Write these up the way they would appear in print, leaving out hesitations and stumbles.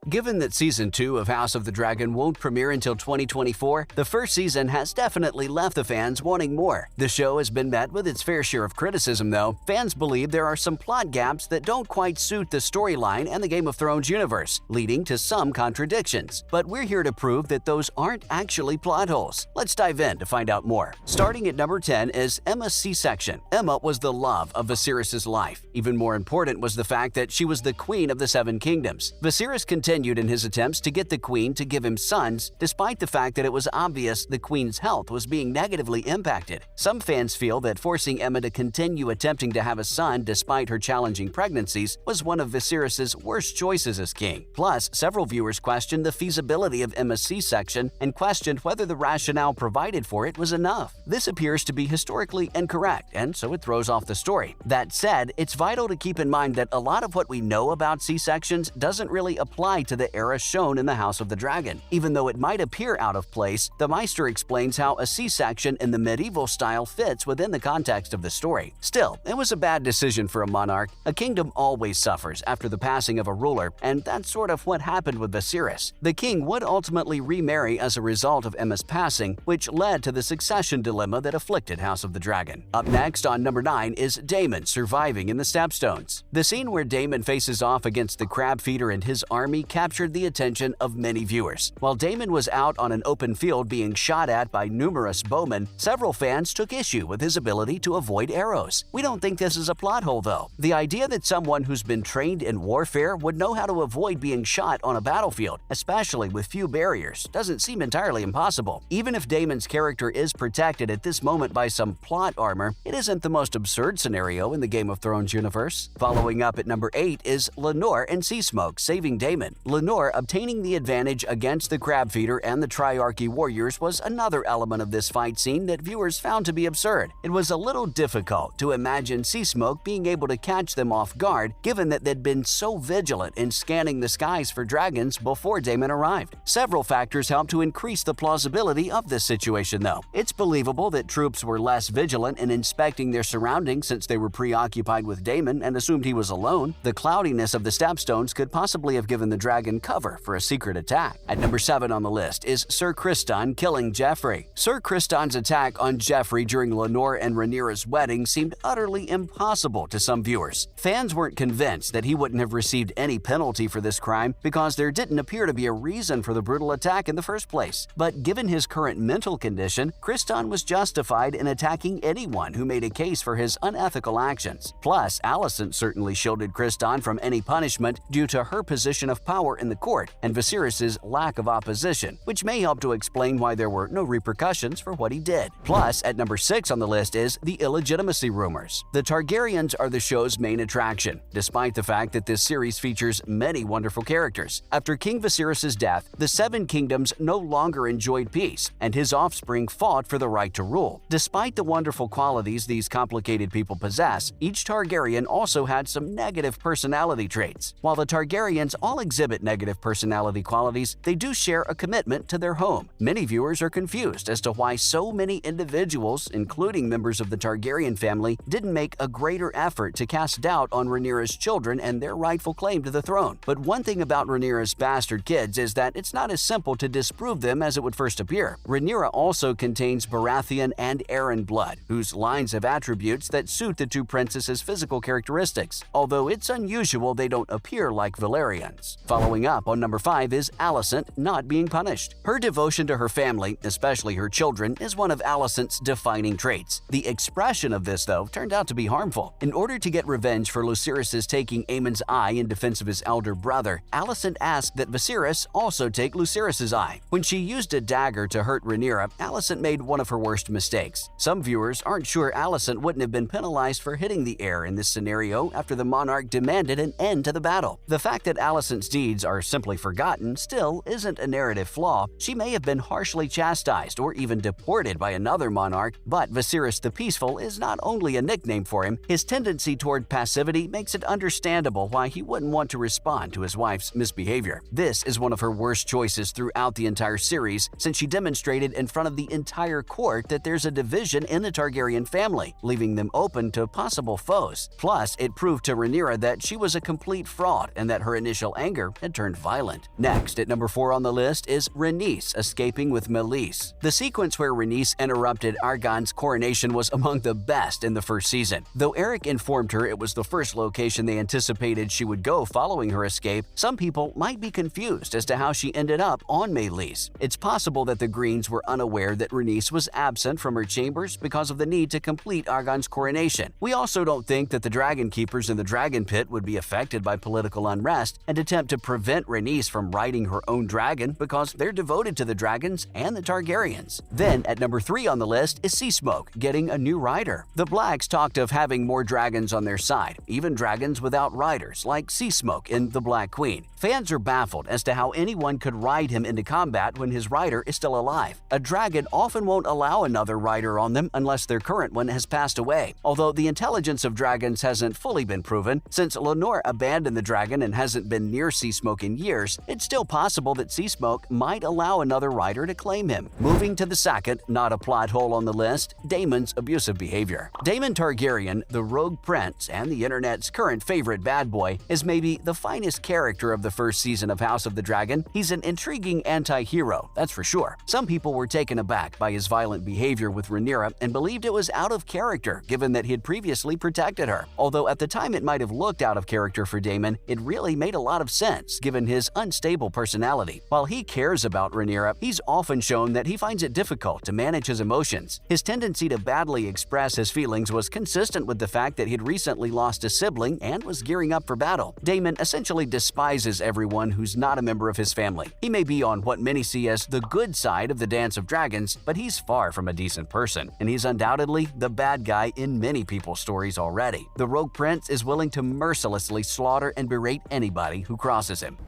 Given that Season 2 of House of the Dragon won't premiere until 2024, the first season has definitely left the fans wanting more. The show has been met with its fair share of criticism, though. Fans believe there are some plot gaps that don't quite suit the storyline and the Game of Thrones universe, leading to some contradictions. But we're here to prove that those aren't actually plot holes. Let's dive in to find out more. Starting at number 10 is Emma's C-section. Emma was the love of Viserys' life. Even more important was the fact that she was the queen of the Seven Kingdoms. Viserys continued in his attempts to get the queen to give him sons, despite the fact that it was obvious the queen's health was being negatively impacted. Some fans feel that forcing Emma to continue attempting to have a son despite her challenging pregnancies was one of Viserys' worst choices as king. Plus, several viewers questioned the feasibility of Emma's C-section and questioned whether the rationale provided for it was enough. This appears to be historically incorrect, and so it throws off the story. That said, it's vital to keep in mind that a lot of what we know about C-sections doesn't really apply to the era shown in the House of the Dragon. Even though it might appear out of place, the Meister explains how a C-section in the medieval style fits within the context of the story. Still, it was a bad decision for a monarch. A kingdom always suffers after the passing of a ruler, and that's sort of what happened with Viserys. The king would ultimately remarry as a result of Emma's passing, which led to the succession dilemma that afflicted House of the Dragon. Up next on number 9 is Daemon surviving in the Stepstones. The scene where Daemon faces off against the crab feeder and his army captured the attention of many viewers. While Daemon was out on an open field being shot at by numerous bowmen, several fans took issue with his ability to avoid arrows. We don't think this is a plot hole, though. The idea that someone who's been trained in warfare would know how to avoid being shot on a battlefield, especially with few barriers, doesn't seem entirely impossible. Even if Daemon's character is protected at this moment by some plot armor, it isn't the most absurd scenario in the Game of Thrones universe. Following up at number 8 is Lenore and Seasmoke saving Daemon. Lenore obtaining the advantage against the crab feeder and the Triarchy warriors was another element of this fight scene that viewers found to be absurd. It was a little difficult to imagine Seasmoke being able to catch them off guard, given that they'd been so vigilant in scanning the skies for dragons before Daemon arrived. Several factors helped to increase the plausibility of this situation, though. It's believable that troops were less vigilant in inspecting their surroundings since they were preoccupied with Daemon and assumed he was alone. The cloudiness of the Stepstones could possibly have given the dragon cover for a secret attack. At number 7 on the list is Sir Criston killing Joffrey. Sir Criston's attack on Joffrey during Lenore and Rhaenyra's wedding seemed utterly impossible to some viewers. Fans weren't convinced that he wouldn't have received any penalty for this crime because there didn't appear to be a reason for the brutal attack in the first place. But given his current mental condition, Criston was justified in attacking anyone who made a case for his unethical actions. Plus, Alicent certainly shielded Criston from any punishment due to her position of power in the court and Viserys' lack of opposition, which may help to explain why there were no repercussions for what he did. Plus, at number 6 on the list is the illegitimacy rumors. The Targaryens are the show's main attraction, despite the fact that this series features many wonderful characters. After King Viserys' death, the Seven Kingdoms no longer enjoyed peace, and his offspring fought for the right to rule. Despite the wonderful qualities these complicated people possess, each Targaryen also had some negative personality traits. While the Targaryens all exhibit negative personality qualities, they do share a commitment to their home. Many viewers are confused as to why so many individuals, including members of the Targaryen family, didn't make a greater effort to cast doubt on Rhaenyra's children and their rightful claim to the throne. But one thing about Rhaenyra's bastard kids is that it's not as simple to disprove them as it would first appear. Rhaenyra also contains Baratheon and Arryn blood, whose lines have attributes that suit the two princesses' physical characteristics, although it's unusual they don't appear like Valyrians. Following up on number 5 is Alicent not being punished. Her devotion to her family, especially her children, is one of Alicent's defining traits. The expression of this, though, turned out to be harmful. In order to get revenge for Lucerys' taking Aemon's eye in defense of his elder brother, Alicent asked that Viserys also take Lucerys' eye. When she used a dagger to hurt Rhaenyra, Alicent made one of her worst mistakes. Some viewers aren't sure Alicent wouldn't have been penalized for hitting the heir in this scenario after the monarch demanded an end to the battle. The fact that Alicent's deeds are simply forgotten still isn't a narrative flaw. She may have been harshly chastised or even deported by another monarch, but Viserys the Peaceful is not only a nickname for him, his tendency toward passivity makes it understandable why he wouldn't want to respond to his wife's misbehavior. This is one of her worst choices throughout the entire series, since she demonstrated in front of the entire court that there's a division in the Targaryen family, leaving them open to possible foes. Plus, it proved to Rhaenyra that she was a complete fraud and that her initial anger father had turned violent. Next, at number 4 on the list is Rhaenys escaping with Meleys. The sequence where Rhaenys interrupted Aegon's coronation was among the best in the first season. Though Eric informed her it was the first location they anticipated she would go following her escape, some people might be confused as to how she ended up on Meleys. It's possible that the Greens were unaware that Rhaenys was absent from her chambers because of the need to complete Aegon's coronation. We also don't think that the Dragon Keepers in the Dragon Pit would be affected by political unrest and attempt to prevent Rhaenys from riding her own dragon because they're devoted to the dragons and the Targaryens. Then, at number 3 on the list is Seasmoke getting a new rider. The Blacks talked of having more dragons on their side, even dragons without riders, like Seasmoke in The Black Queen. Fans are baffled as to how anyone could ride him into combat when his rider is still alive. A dragon often won't allow another rider on them unless their current one has passed away. Although the intelligence of dragons hasn't fully been proven, since Lenore abandoned the dragon and hasn't been near Seasmoke in years, it's still possible that Seasmoke might allow another rider to claim him. Moving to the second, not a plot hole on the list, Daemon's abusive behavior. Daemon Targaryen, the rogue prince and the internet's current favorite bad boy, is maybe the finest character of the first season of House of the Dragon. He's an intriguing anti-hero, that's for sure. Some people were taken aback by his violent behavior with Rhaenyra and believed it was out of character given that he had previously protected her. Although at the time it might have looked out of character for Daemon, it really made a lot of sense given his unstable personality. While he cares about Rhaenyra, he's often shown that he finds it difficult to manage his emotions. His tendency to badly express his feelings was consistent with the fact that he'd recently lost a sibling and was gearing up for battle. Daemon essentially despises everyone who's not a member of his family. He may be on what many see as the good side of the Dance of Dragons, but he's far from a decent person, and he's undoubtedly the bad guy in many people's stories already. The Rogue Prince is willing to mercilessly slaughter and berate anybody who crosses him.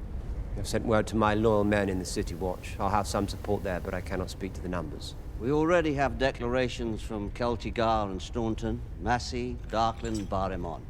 I've sent word to my loyal men in the City Watch. I'll have some support there, but I cannot speak to the numbers. We already have declarations from Celtigar and Staunton, Massey, Darkland, and Barrymont.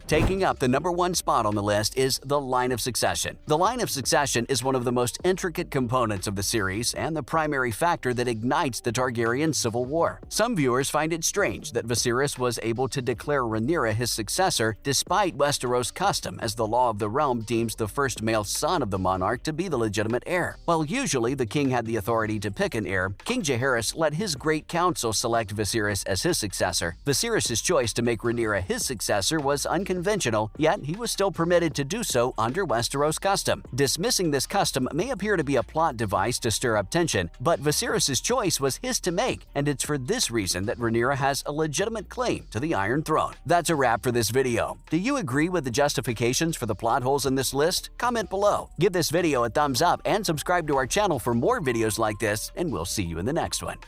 Taking up the number 1 spot on the list is the Line of Succession. The Line of Succession is one of the most intricate components of the series and the primary factor that ignites the Targaryen civil war. Some viewers find it strange that Viserys was able to declare Rhaenyra his successor despite Westeros custom, as the law of the realm deems the first male son of the monarch to be the legitimate heir. While usually the king had the authority to pick an heir, King Jaehaerys let his great council select Viserys as his successor. Viserys' choice to make Rhaenyra his successor was unconventional, yet he was still permitted to do so under Westeros custom. Dismissing this custom may appear to be a plot device to stir up tension, but Viserys' choice was his to make, and it's for this reason that Rhaenyra has a legitimate claim to the Iron Throne. That's a wrap for this video. Do you agree with the justifications for the plot holes in this list? Comment below. Give this video a thumbs up and subscribe to our channel for more videos like this, and we'll see you in the next one.